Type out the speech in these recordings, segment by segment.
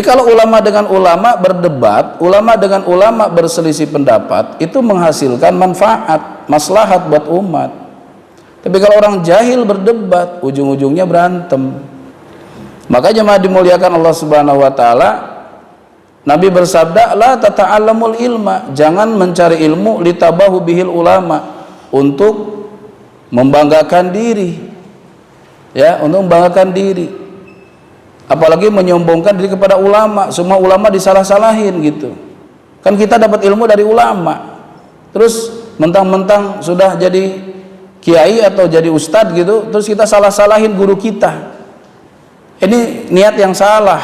Jadi kalau ulama dengan ulama berdebat, ulama dengan ulama berselisih pendapat, itu menghasilkan manfaat, maslahat buat umat. Tapi kalau orang jahil berdebat, ujung-ujungnya berantem. Maka jemaah dimuliakan Allah Subhanahu wa taala, Nabi bersabda, la tata'allamul ilma, jangan mencari ilmu litabahu bihil ulama, untuk membanggakan diri, ya, untuk membanggakan diri, apalagi menyombongkan diri kepada ulama. Semua ulama disalah-salahin gitu kan. Kita dapat ilmu dari ulama, terus mentang-mentang sudah jadi kiai atau jadi ustadz gitu, terus kita salah-salahin guru kita. Ini niat yang salah,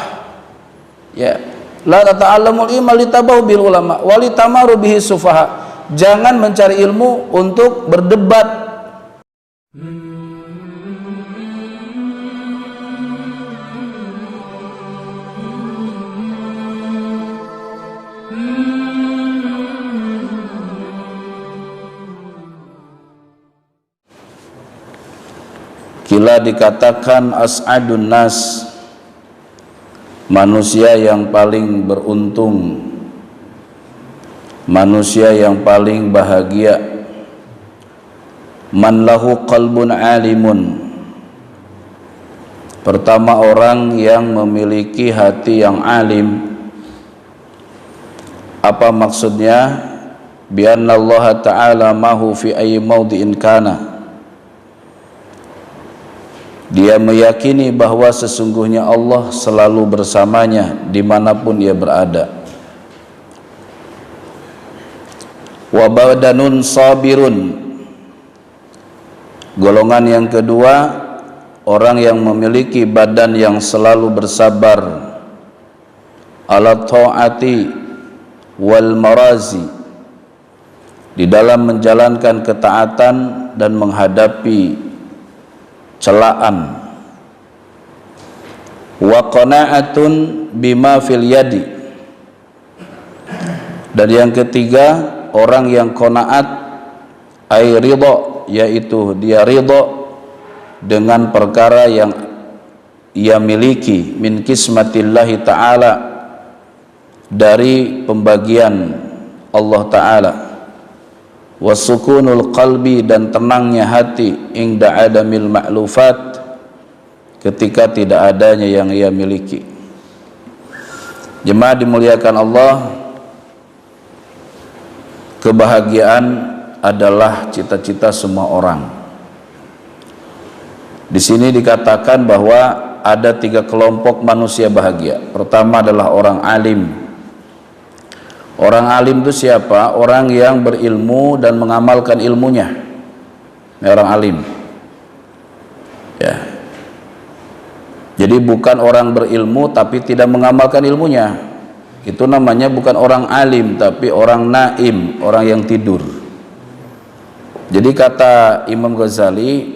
ya. La tata'allamul ilma litabahu bil ulama walitamaru bihi sufaha, jangan mencari ilmu untuk berdebat. Kila dikatakan as'adun nas, manusia yang paling beruntung, manusia yang paling bahagia, man lahu qalbun alimun, pertama orang yang memiliki hati yang alim. Apa maksudnya? Bi anna Allah ta'ala mahu fi ayyi mawdi'in kana, dia meyakini bahwa sesungguhnya Allah selalu bersamanya dimanapun ia berada. Wa badanun sabirun, golongan yang kedua, orang yang memiliki badan yang selalu bersabar, ala ta'ati wal marazi, di dalam menjalankan ketaatan dan menghadapi celaan. Wa qana'atun bima fil yadi, dan yang ketiga, orang yang qanaat ay ridha, yaitu dia ridha dengan perkara yang ia miliki, min kismatillahi ta'ala, dari pembagian Allah ta'ala. Wasukunul qalbi, dan tenangnya hati, inda adamil ma'lufat, ketika tidak adanya yang ia miliki. Jemaah dimuliakan Allah, kebahagiaan adalah cita-cita semua orang. Di sini dikatakan bahwa ada 3 kelompok manusia bahagia. Pertama adalah orang alim. Orang alim itu siapa? Orang yang berilmu dan mengamalkan ilmunya. Ini orang alim, ya. Jadi bukan orang berilmu tapi tidak mengamalkan ilmunya. Itu namanya bukan orang alim, tapi orang naim, orang yang tidur. Jadi kata Imam Ghazali,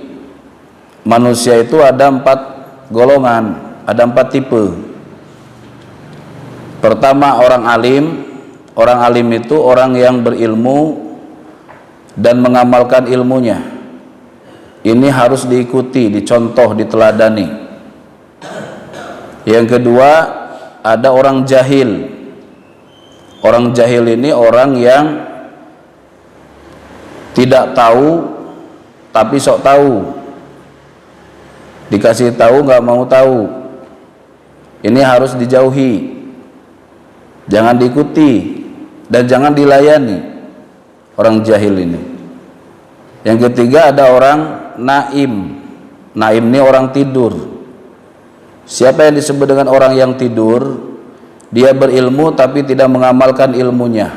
manusia itu ada 4 golongan, ada 4 tipe. Pertama orang alim. Orang alim itu orang yang berilmu dan mengamalkan ilmunya. Ini harus diikuti, dicontoh, diteladani. Yang kedua, ada orang jahil. Orang jahil ini orang yang tidak tahu tapi sok tahu. Dikasih tahu nggak mau tahu. Ini harus dijauhi, jangan diikuti dan jangan dilayani orang jahil ini. Yang ketiga ada orang naim. Naim ini orang tidur. Siapa yang disebut dengan orang yang tidur? Dia berilmu tapi tidak mengamalkan ilmunya.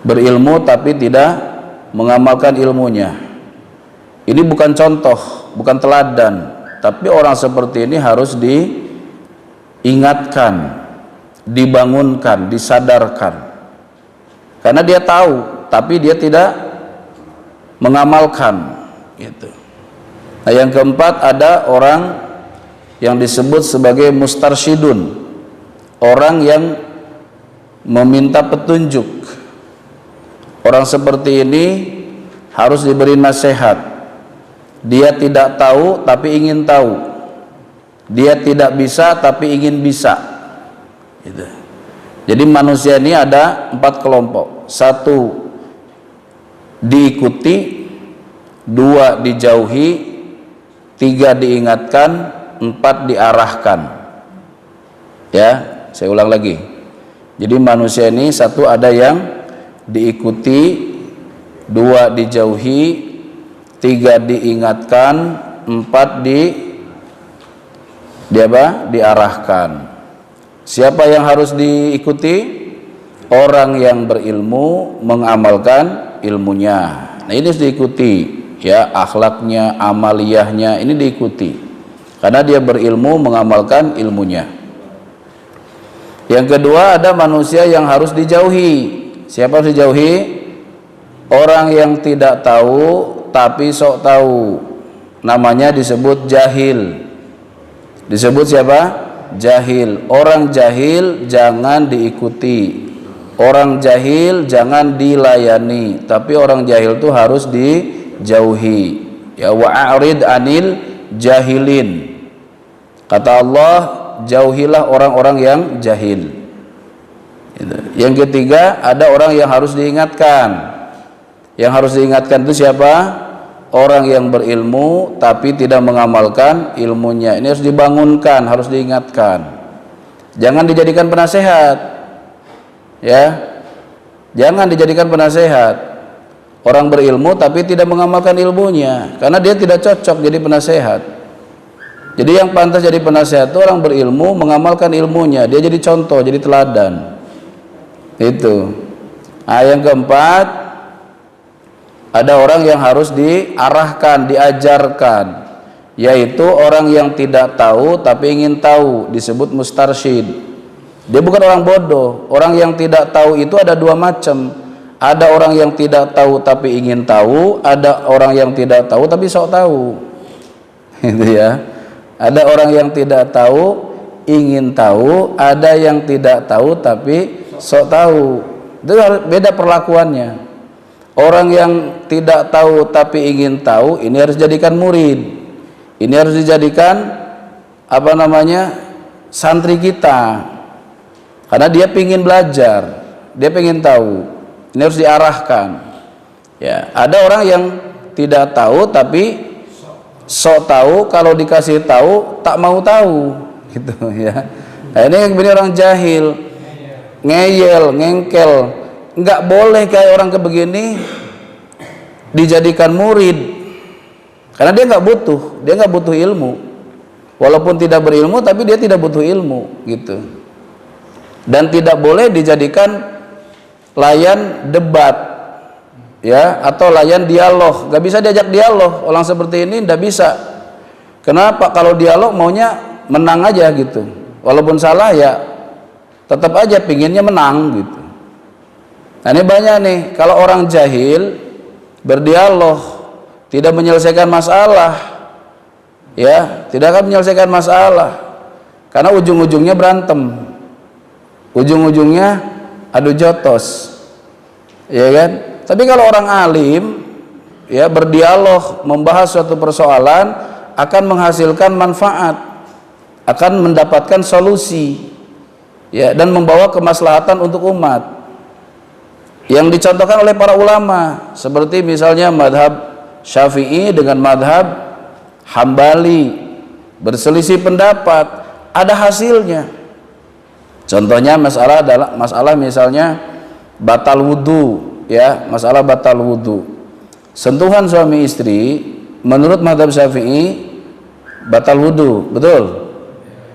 Berilmu tapi tidak mengamalkan ilmunya. Ini bukan contoh, bukan teladan, tapi orang seperti ini harus diingatkan, dibangunkan, disadarkan. Karena dia tahu tapi dia tidak mengamalkan gitu. Nah, yang keempat ada orang yang disebut sebagai mustarsyidun, orang yang meminta petunjuk. Orang seperti ini harus diberi nasihat. Dia tidak tahu tapi ingin tahu. Dia tidak bisa tapi ingin bisa. Gitu. Jadi manusia ini ada 4 kelompok. 1 diikuti, 2 dijauhi, 3 diingatkan, 4 diarahkan. Ya, saya ulang lagi. Jadi manusia ini 1 ada yang diikuti, 2 dijauhi, 3 diingatkan, 4 diarahkan. Siapa yang harus diikuti? Orang yang berilmu mengamalkan ilmunya. Nah, ini harus diikuti, ya, akhlaknya, amaliyahnya ini diikuti. Karena dia berilmu mengamalkan ilmunya. Yang kedua ada manusia yang harus dijauhi. Siapa harus dijauhi? Orang yang tidak tahu tapi sok tahu. Namanya disebut jahil. Disebut siapa? Jahil. Orang jahil jangan diikuti. Orang jahil jangan dilayani, tapi orang jahil itu harus dijauhi. Ya, wa'arid anil jahilin. Kata Allah, jauhilah orang-orang yang jahil. Yang ketiga ada orang yang harus diingatkan. Yang harus diingatkan itu siapa? Orang yang berilmu tapi tidak mengamalkan ilmunya. Ini harus dibangunkan, harus diingatkan. Jangan dijadikan penasehat. Ya. Jangan dijadikan penasehat. Orang berilmu tapi tidak mengamalkan ilmunya, karena dia tidak cocok jadi penasehat. Jadi yang pantas jadi penasehat itu orang berilmu mengamalkan ilmunya, dia jadi contoh, jadi teladan. Itu. Nah, yang keempat ada orang yang harus diarahkan, diajarkan, yaitu orang yang tidak tahu tapi ingin tahu, disebut mustarsyid. Dia bukan orang bodoh. Orang yang tidak tahu itu ada 2 macam. Ada orang yang tidak tahu tapi ingin tahu, ada orang yang tidak tahu tapi sok tahu. Itu ya. Ada orang yang tidak tahu ingin tahu, ada yang tidak tahu tapi sok tahu. Itu beda perlakuannya. Orang yang tidak tahu tapi ingin tahu, ini harus dijadikan murid. Ini harus dijadikan santri kita. Karena dia ingin belajar, dia ingin tahu. Ini harus diarahkan. Ya, ada orang yang tidak tahu tapi sok tahu, kalau dikasih tahu tak mau tahu, gitu ya. Nah, ini orang jahil, ngeyel, ngengkel. Enggak boleh kayak orang kebegini dijadikan murid, karena dia nggak butuh ilmu. Walaupun tidak berilmu tapi dia tidak butuh ilmu, gitu. Dan tidak boleh dijadikan layan debat, ya, atau layan dialog. Nggak bisa diajak dialog. Orang seperti ini nggak bisa. Kenapa? Kalau dialog maunya menang aja, gitu. Walaupun salah ya tetap aja pinginnya menang, gitu. Nah, ini banyak nih, kalau orang jahil berdialog tidak menyelesaikan masalah, ya, tidak akan menyelesaikan masalah, karena ujung-ujungnya berantem, ujung-ujungnya adu jotos, ya kan? Tapi kalau orang alim, ya, berdialog, membahas suatu persoalan akan menghasilkan manfaat, akan mendapatkan solusi, ya, dan membawa kemaslahatan untuk umat. Yang dicontohkan oleh para ulama, seperti misalnya madhab Syafi'i dengan madhab Hambali, berselisih pendapat, ada hasilnya. Contohnya masalah misalnya batal wudu, ya, masalah batal wudu. Sentuhan suami istri menurut madhab Syafi'i batal wudu, betul?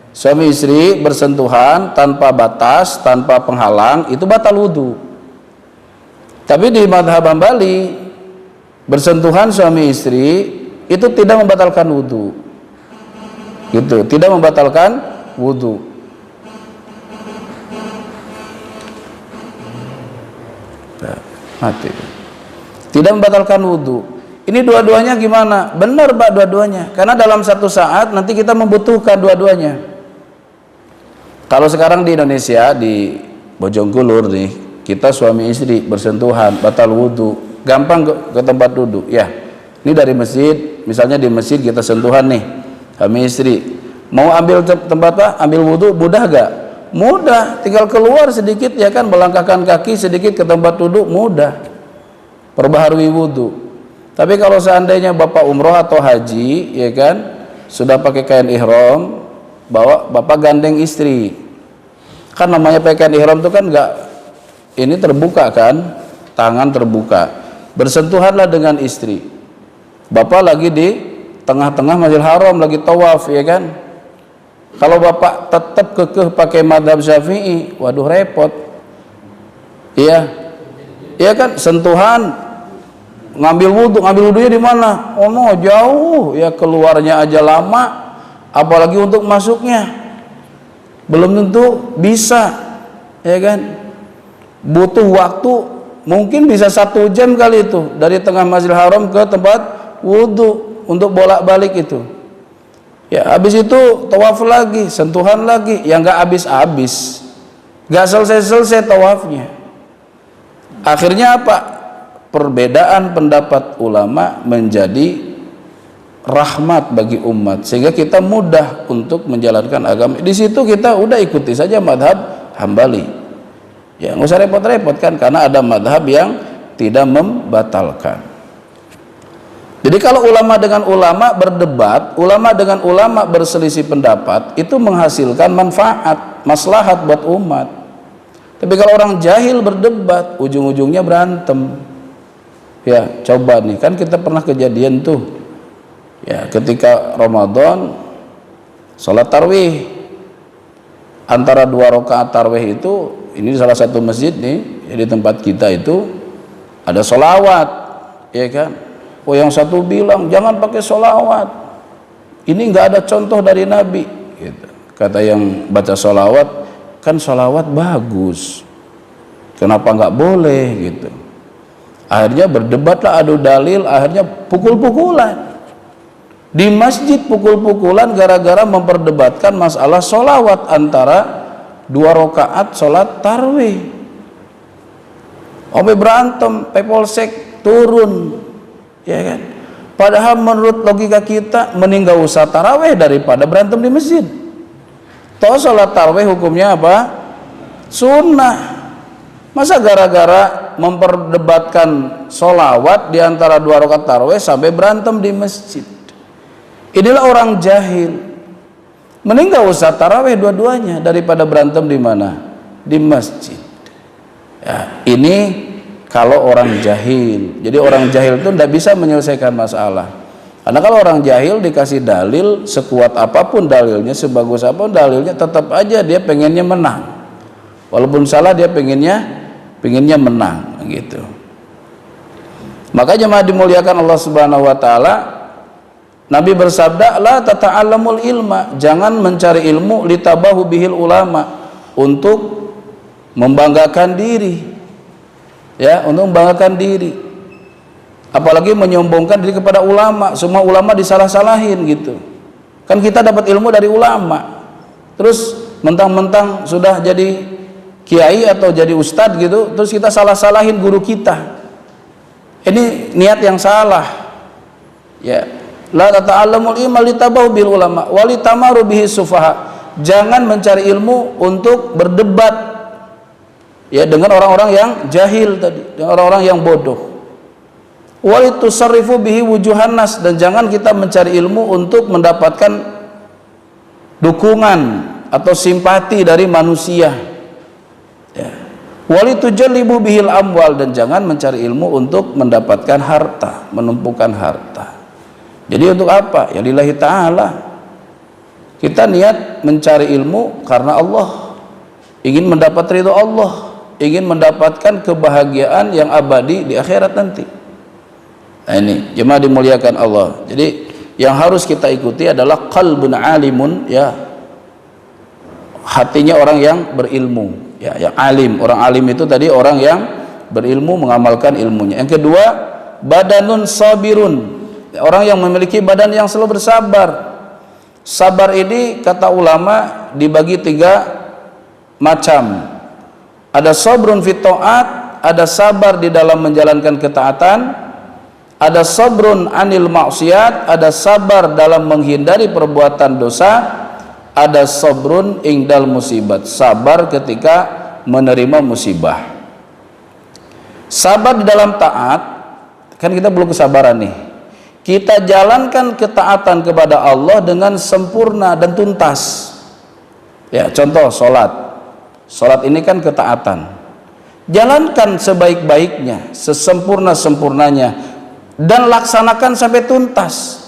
Suami istri bersentuhan tanpa batas, tanpa penghalang, itu batal wudu. Tapi di madhab Hambali, bersentuhan suami istri itu tidak membatalkan wudu, gitu, tidak membatalkan wudu. Mati. Tidak membatalkan wudu. Ini dua-duanya gimana? Benar, Pak, dua-duanya. Karena dalam satu saat nanti kita membutuhkan dua-duanya. Kalau sekarang di Indonesia, di Bojongkulur nih, kita suami istri bersentuhan, batal wudu, gampang ke tempat duduk, ya. Ini dari masjid, misalnya di masjid kita sentuhan nih, suami istri. Mau ambil tempat, Pak, ambil wudu, mudah gak? mudah, tinggal keluar sedikit ya kan, melangkahkan kaki sedikit ke tempat duduk mudah, perbaharui wudhu. Tapi kalau seandainya bapak umroh atau haji ya kan, sudah pakai kain ihram, bapak gandeng istri, kan namanya pakai kain ihram itu kan enggak, ini terbuka kan, tangan terbuka, bersentuhanlah dengan istri. Bapak lagi di tengah-tengah Masjidil Haram lagi tawaf ya kan. Kalau bapak tetap kekeh pakai mazhab Syafi'i, waduh repot. Iya. Iya kan, sentuhan, ngambil wudhunya di mana? Oh no, jauh, ya keluarnya aja lama, apalagi untuk masuknya. Belum tentu bisa, ya kan? Butuh waktu, mungkin bisa 1 jam kali itu dari tengah Masjidil Haram ke tempat wudhu untuk bolak-balik itu. Ya habis itu tawaf lagi, sentuhan lagi, yang nggak habis-habis, nggak selesai-selesai tawafnya. Akhirnya apa? Perbedaan pendapat ulama menjadi rahmat bagi umat, sehingga kita mudah untuk menjalankan agama. Di situ kita udah ikuti saja madhab Hambali, ya nggak usah repot-repot kan, karena ada madhab yang tidak membatalkan. Jadi kalau ulama dengan ulama berdebat, ulama dengan ulama berselisih pendapat, itu menghasilkan manfaat, maslahat buat umat. Tapi kalau orang jahil berdebat, ujung-ujungnya berantem. Ya, coba nih, kan kita pernah kejadian tuh. Ya, ketika Ramadan salat tarawih, antara 2 rakaat tarawih itu, ini salah satu masjid nih, di tempat kita itu ada sholawat, ya kan? Oh yang satu bilang jangan pakai sholawat, ini nggak ada contoh dari Nabi gitu. Kata yang baca sholawat, kan sholawat bagus, kenapa nggak boleh gitu. Akhirnya berdebatlah, adu dalil, akhirnya pukul-pukulan di masjid, pukul-pukulan gara-gara memperdebatkan masalah sholawat antara 2 rakaat sholat tarawih. Sampai berantem, Polsek turun, ya kan. Padahal menurut logika kita mending gak usah taraweh daripada berantem di masjid. Toh sholat taraweh hukumnya apa? Sunnah. Masa gara-gara memperdebatkan sholawat di antara 2 rakaat taraweh sampai berantem di masjid? Inilah orang jahil. Mending gak usah taraweh dua-duanya daripada berantem di mana? Di masjid. Ya, ini kalau orang jahil. Jadi orang jahil itu tidak bisa menyelesaikan masalah. Karena kalau orang jahil dikasih dalil, sekuat apapun dalilnya, sebagus apapun dalilnya, tetap aja dia pengennya menang. Walaupun salah dia pengennya menang gitu. Maka jemaah dimuliakan Allah Subhanahu wa taala, Nabi bersabda, la tata'allamul ilma, jangan mencari ilmu litabahu bihil ulama, untuk membanggakan diri. Ya, untuk membanggakan diri, apalagi menyombongkan diri kepada ulama. Semua ulama disalah-salahin gitu kan. Kita dapat ilmu dari ulama, terus mentang-mentang sudah jadi kiai atau jadi ustadz gitu, terus kita salah-salahin guru kita. Ini niat yang salah. Ya, la tata'allamul ilma litabahu bil ulama walitamaru bihi sufaha, jangan mencari ilmu untuk berdebat ya dengan orang-orang yang jahil tadi, dengan orang-orang yang bodoh. Walitusarrifu bihi wujuhan nas, dan jangan kita mencari ilmu untuk mendapatkan dukungan atau simpati dari manusia. Ya. Walitujallibu bihil amwal, dan jangan mencari ilmu untuk mendapatkan harta, menumpukan harta. Jadi untuk apa? Ya lillahi ta'ala. Kita niat mencari ilmu karena Allah, ingin mendapat ridho Allah, ingin mendapatkan kebahagiaan yang abadi di akhirat nanti. Nah ini jemaah dimuliakan Allah. Jadi yang harus kita ikuti adalah qalbun alimun, ya, hatinya orang yang berilmu, ya, yang alim. Orang alim itu tadi orang yang berilmu, mengamalkan ilmunya. Yang kedua, badanun sabirun, orang yang memiliki badan yang selalu bersabar. Sabar ini kata ulama dibagi 3 macam. Ada sabrun fit ta'at, ada sabar di dalam menjalankan ketaatan, ada sabrun anil maksiat, ada sabar dalam menghindari perbuatan dosa, ada sabrun ingdal musibat, sabar ketika menerima musibah. Sabar di dalam taat, kan kita perlu kesabaran nih. Kita jalankan ketaatan kepada Allah dengan sempurna dan tuntas. Ya, contoh sholat. Sholat ini kan ketaatan. Jalankan sebaik-baiknya, sesempurna-sempurnanya, dan laksanakan sampai tuntas.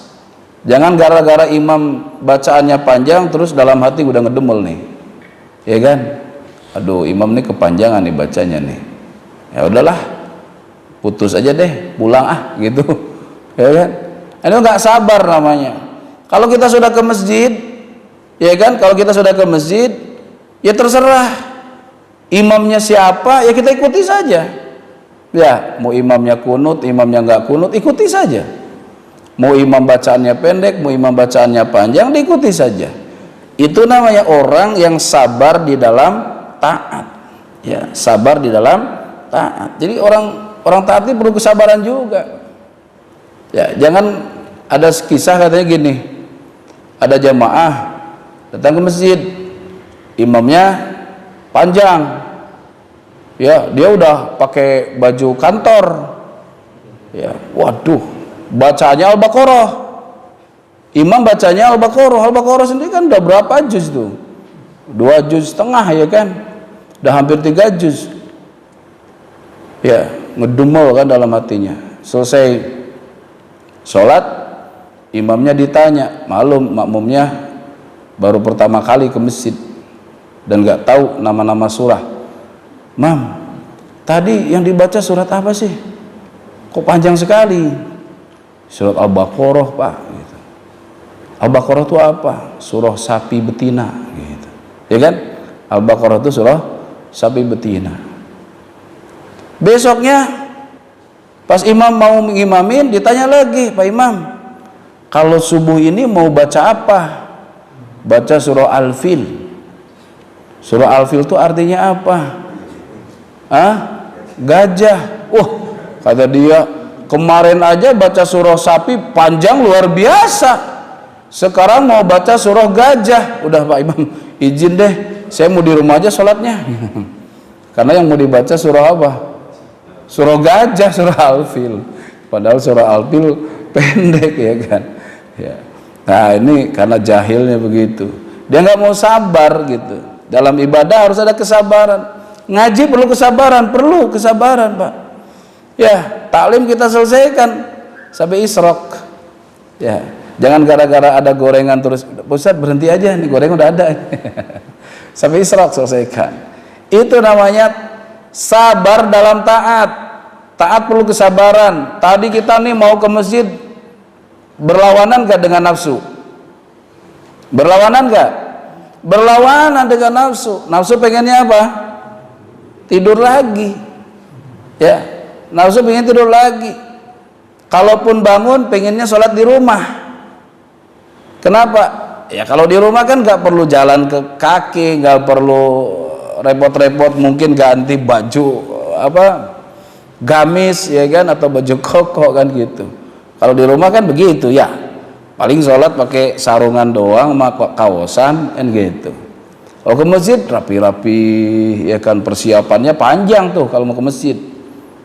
Jangan gara-gara imam bacaannya panjang terus dalam hati udah ngedemel nih, ya kan? Aduh, imam nih kepanjangan nih bacanya nih. Ya udahlah, putus aja deh, pulang gitu, ya kan? Ini nggak sabar namanya. Kalau kita sudah ke masjid, ya kan? Kalau kita sudah ke masjid, ya terserah imamnya siapa, ya kita ikuti saja. Ya, mau imamnya kunut, imamnya nggak kunut, ikuti saja. Mau imam bacaannya pendek, mau imam bacaannya panjang, diikuti saja. Itu namanya orang yang sabar di dalam taat. Ya, sabar di dalam taat. Jadi orang taat ini perlu kesabaran juga. Ya, jangan ada kisah katanya gini. Ada jamaah datang ke masjid, imamnya panjang. Ya, dia udah pakai baju kantor. Ya, waduh. Bacanya Al-Baqarah, imam bacanya Al-Baqarah. Al-Baqarah sendiri kan udah berapa juz tuh? 2,5 juz ya kan, udah hampir 3 juz. Ya, ngedumel kan dalam hatinya. Selesai sholat, imamnya ditanya, malum makmumnya baru pertama kali ke masjid dan nggak tahu nama-nama surah. Mam, tadi yang dibaca surat apa sih? Kok panjang sekali? Surat Al-Baqarah, Pak, gitu. Al-Baqarah itu apa? Surah sapi betina, gitu. Ya kan? Al-Baqarah itu surah sapi betina. Besoknya pas imam mau mengimamin, ditanya lagi, Pak Imam, kalau subuh ini mau baca apa? Baca surah Al-Fil. Surah Al-Fil itu artinya apa? Gajah. Kata dia, kemarin aja baca surah sapi panjang luar biasa, sekarang mau baca surah gajah. Udah Pak Imam, izin deh, saya mau di rumah aja sholatnya. Karena yang mau dibaca surah apa? Surah gajah, surah Al-Fil. Padahal surah Al-Fil pendek, ya kan? Ya. Nah, ini karena jahilnya begitu. Dia nggak mau sabar gitu. Dalam ibadah harus ada kesabaran. Ngaji perlu kesabaran, Pak. Ya, taklim kita selesaikan sampai isrok. Ya, jangan gara-gara ada gorengan terus, Ustaz berhenti aja nih, gorengan udah ada. Sampai isrok selesaikan. Itu namanya sabar dalam taat. Taat perlu kesabaran. Tadi kita nih mau ke masjid, berlawanan gak dengan nafsu? Berlawanan gak? Berlawanan dengan nafsu. Nafsu pengennya apa? Tidur lagi. Ya, nafsu pengen tidur lagi. Kalaupun bangun pengennya sholat di rumah. Kenapa? Ya kalau di rumah kan gak perlu jalan ke kaki, gak perlu repot-repot mungkin ganti baju gamis, ya kan, atau baju koko kan gitu. Kalau di rumah kan begitu ya, paling sholat pakai sarungan doang sama kaosan kan gitu. Kalau ke masjid rapi-rapi, ya kan, persiapannya panjang tuh kalau mau ke masjid,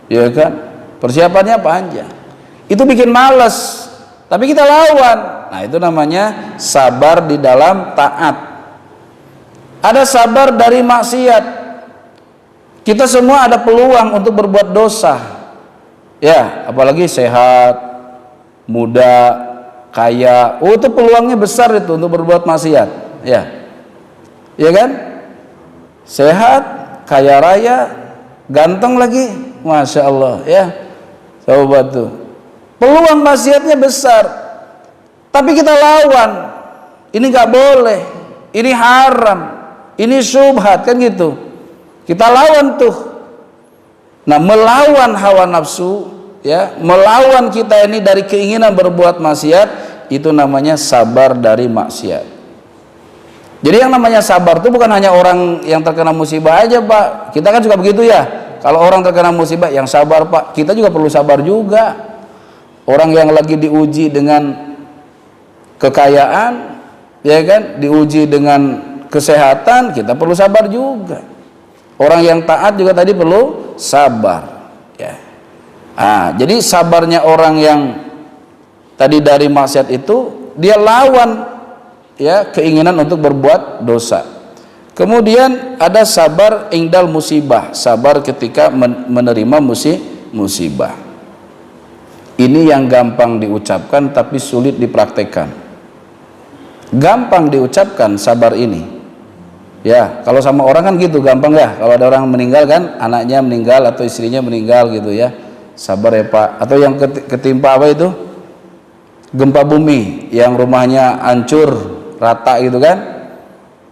ya kan, persiapannya panjang. Itu bikin males, tapi kita lawan. Nah, itu namanya sabar di dalam taat. Ada sabar dari maksiat. Kita semua ada peluang untuk berbuat dosa, ya, apalagi sehat, muda, kaya. Itu peluangnya besar itu untuk berbuat maksiat, ya kan? Sehat, kaya raya, ganteng lagi, masya Allah, ya. Coba tuh, peluang maksiatnya besar, tapi kita lawan. Ini nggak boleh, ini haram, ini syubhat, kan gitu. Kita lawan tuh. Nah, melawan hawa nafsu, ya, melawan kita ini dari keinginan berbuat maksiat, itu namanya sabar dari maksiat. Jadi yang namanya sabar itu bukan hanya orang yang terkena musibah aja, Pak. Kita kan juga begitu ya. Kalau orang terkena musibah, yang sabar, Pak. Kita juga perlu sabar juga. Orang yang lagi diuji dengan kekayaan, ya kan, diuji dengan kesehatan, kita perlu sabar juga. Orang yang taat juga tadi perlu sabar, ya. Jadi sabarnya orang yang tadi dari maksiat itu, dia lawan ya keinginan untuk berbuat dosa. Kemudian ada sabar indal musibah, sabar ketika menerima musibah. Ini yang gampang diucapkan tapi sulit dipraktekkan. Gampang diucapkan sabar ini, ya kalau sama orang kan gitu gampang ya. Kalau ada orang meninggal kan, anaknya meninggal atau istrinya meninggal gitu ya, sabar ya Pak. Atau yang ketimpa apa itu, gempa bumi, yang rumahnya hancur rata gitu kan,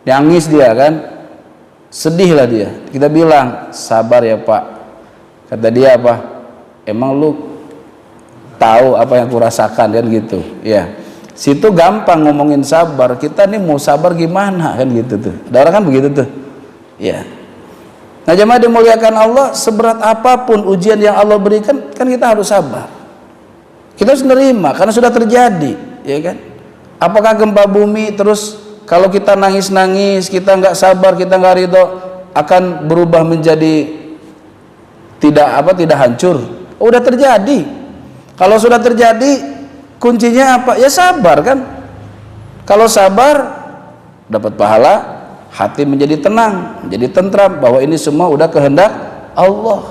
nangis dia kan, sedih lah dia. Kita bilang sabar ya Pak. Kata dia apa, emang lu tahu apa yang kurasakan kan gitu ya. Situ gampang ngomongin sabar, kita nih mau sabar gimana kan gitu tuh. Ada orang kan begitu tuh ya. Nah jemaah dimuliakan Allah, seberat apapun ujian yang Allah berikan kan kita harus sabar, kita harus menerima karena sudah terjadi, ya kan. Apakah gempa bumi terus kalau kita nangis-nangis, kita nggak sabar, kita nggak ridho, akan berubah menjadi tidak hancur? Udah terjadi. Kalau sudah terjadi, kuncinya apa? Ya sabar kan. Kalau sabar, dapat pahala, hati menjadi tenang, menjadi tentram bahwa ini semua udah kehendak Allah.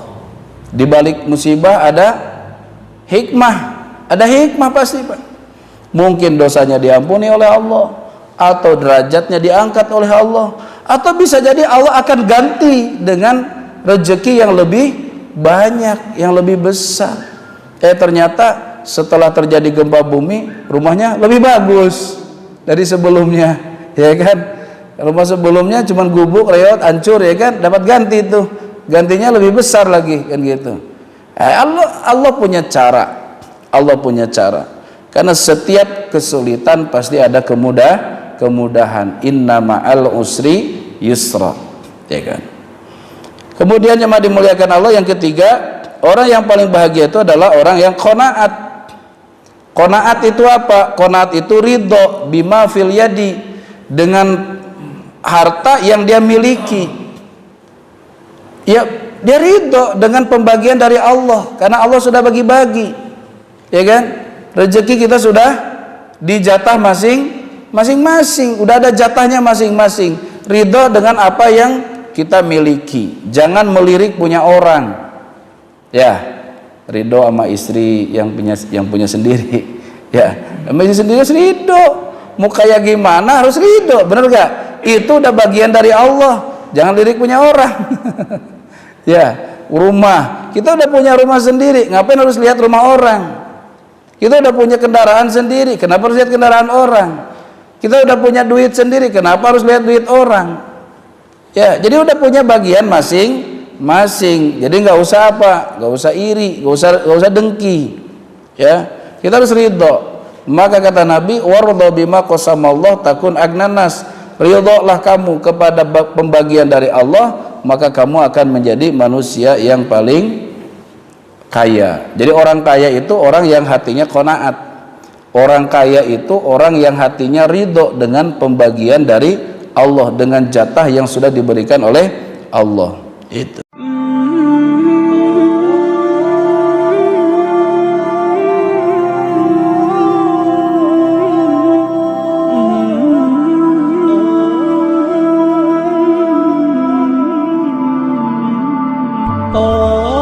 Di balik musibah ada hikmah pasti Pak. Mungkin dosanya diampuni oleh Allah, atau derajatnya diangkat oleh Allah, atau bisa jadi Allah akan ganti dengan rezeki yang lebih banyak, yang lebih besar. Ternyata setelah terjadi gempa bumi, rumahnya lebih bagus dari sebelumnya, ya kan. Rumah sebelumnya cuma gubuk, reot, hancur, ya kan, dapat ganti itu, gantinya lebih besar lagi kan gitu. Allah punya cara, karena setiap kesulitan pasti ada kemudahan. Inna ma'al usri yusra, ya kan. Kemudian yang dimuliakan Allah, yang ketiga, orang yang paling bahagia itu adalah orang yang qanaat. Qanaat itu apa? Qanaat itu ridho bima fil yadi, dengan harta yang dia miliki. Ya, dia ridho dengan pembagian dari Allah karena Allah sudah bagi-bagi, ya kan. Rezeki kita sudah dijatah masing-masing, udah ada jatahnya masing-masing. Ridho dengan apa yang kita miliki, jangan melirik punya orang, ya. Ridho sama istri yang punya sendiri, ya. Sama istri sendiri harus ridho, mau kayak gimana harus ridho, bener gak? Itu udah bagian dari Allah, jangan lirik punya orang. Ya, rumah, kita udah punya rumah sendiri, ngapain harus lihat rumah orang? Kita udah punya kendaraan sendiri, kenapa harus lihat kendaraan orang? Kita udah punya duit sendiri, kenapa harus lihat duit orang? Ya, jadi udah punya bagian masing-masing. Jadi nggak usah nggak usah iri, nggak usah dengki. Ya, kita harus ridho. Maka kata Nabi, wardo bima qasamallah takun agnanas. Ridholah kamu kepada pembagian dari Allah, maka kamu akan menjadi manusia yang paling kaya. Jadi orang kaya itu orang yang hatinya qanaat. Orang kaya itu orang yang hatinya ridho dengan pembagian dari Allah, dengan jatah yang sudah diberikan oleh Allah. Itu. Oh